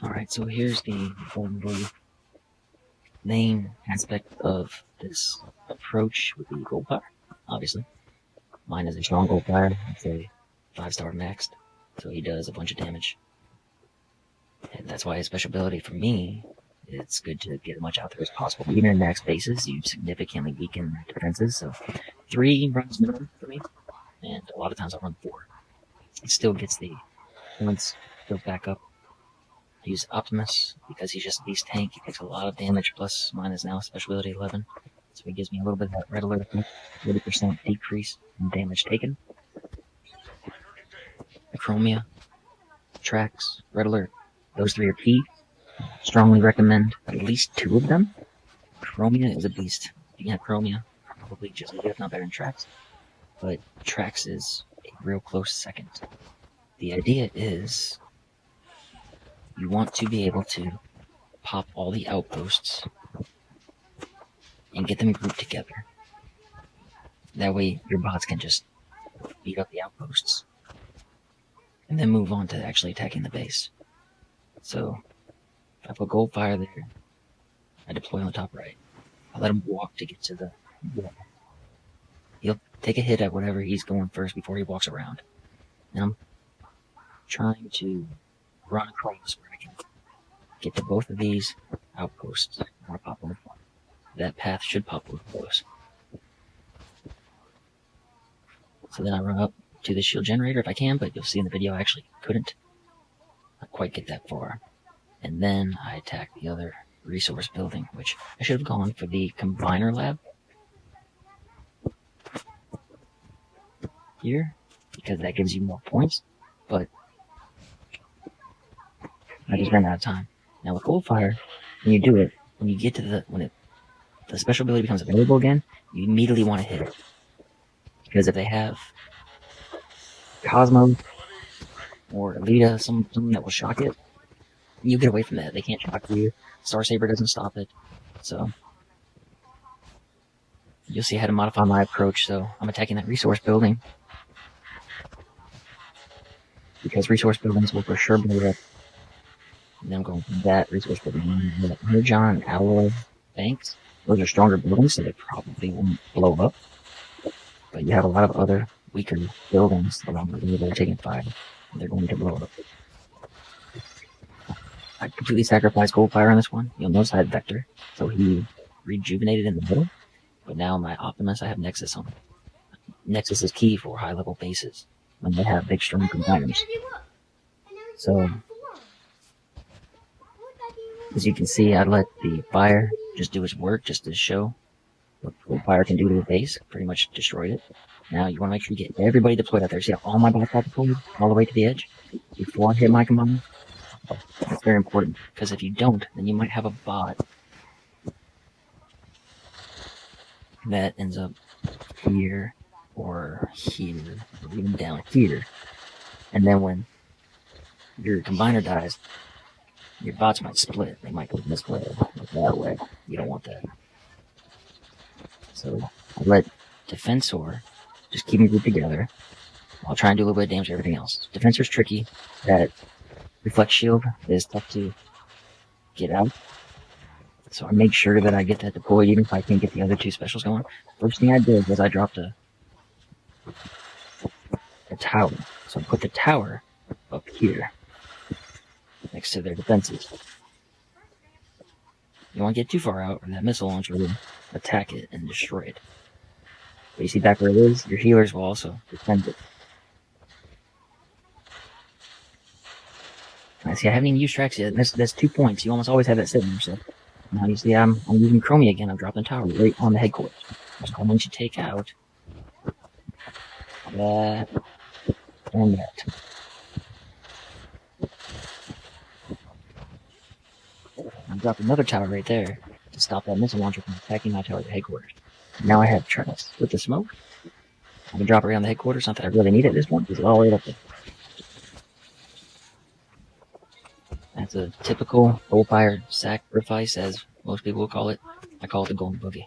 Alright, so here's the Golden Boogey. Main aspect of this approach would be Goldfire, obviously. Mine is a strong Goldfire. It's a 5-star maxed, so he does a bunch of damage. And that's why his special ability for me, it's good to get as much out there as possible. Even in max bases, you significantly weaken defenses, so 3 runs minimum for me, and a lot of times I'll run 4. It still gets the points built back up. I use Optimus because he's just a beast tank. He takes a lot of damage, plus mine is now special ability 11. So he gives me a little bit of that red alert effect, 40% decrease in damage taken. Chromia, Trax, red alert. Those 3 are key. Strongly recommend at least 2 of them. Chromia is a beast. If you can have Chromia, probably just as good, if not better than Trax. But Trax is a real close second. The idea is you want to be able to pop all the outposts and get them grouped together. That way your bots can just beat up the outposts and then move on to actually attacking the base. So if I put Goldfire there, I deploy on the top right. I let him walk to get to the wall. He'll take a hit at whatever he's going first before he walks around. And I'm trying to run across where I can get to both of these outposts. I want to pop on one. That path should pop both of those. So then I run up to the shield generator if I can, but you'll see in the video I actually couldn't not quite get that far. And then I attack the other resource building, which I should have gone for the combiner lab here, because that gives you more points, but I just ran out of time. Now with Goldfire, when you do it, when you get to the special ability becomes available again, you immediately want to hit it. Because if they have Cosmo or Alita, something that will shock it, you get away from that. They can't shock you. Star Saber doesn't stop it. So you'll see how to modify my approach. So I'm attacking that resource building, because resource buildings will for sure blow up. And then I'm going from that resource building. Energon, Alloy, Banks. Those are stronger buildings, so they probably won't blow up. But you have a lot of other weaker buildings around the way that are taking fire. They're going to blow up. I completely sacrificed Goldfire on this one. You'll notice I had Vector, so he rejuvenated in the middle. But now my Optimus, I have Nexus on. Nexus is key for high-level bases when they have big, strong combiners. So as you can see, I let the fire just do its work, just to show what Goldfire can do to the base. Pretty much destroyed it. Now you want to make sure you get everybody deployed out there. See how all my bots got deployed all the way to the edge before I hit my combiner? That's very important, because if you don't, then you might have a bot that ends up here or here or even down here. And then when your combiner dies, your bots might split. They might go this way or that way. You don't want that. So I let Defensor just keep them grouped together. I'll try and do a little bit of damage to everything else. Defensor's tricky. That Reflect Shield is tough to get out. So I make sure that I get that deployed even if I can't get the other 2 specials going. First thing I did was I dropped a tower. So I put the tower up here next to their defenses. You don't want to get too far out, or that missile launcher will attack it and destroy it. But you see back where it is, your healers will also defend it. I see I haven't even used Trax yet. That's 2 points. You almost always have that sitting there. So now you see I'm using Chromia again. I'm dropping tower right on the headquarters. I'm going to take out that and that. I dropped another tower right there to stop that missile launcher from attacking my tower at the headquarters. Now I have Trax with the smoke. I can drop it around the headquarters. Not that I really need it at this point, because it's all the way up there. That's a typical Goldfire sacrifice, as most people will call it. I call it the Golden Boogey.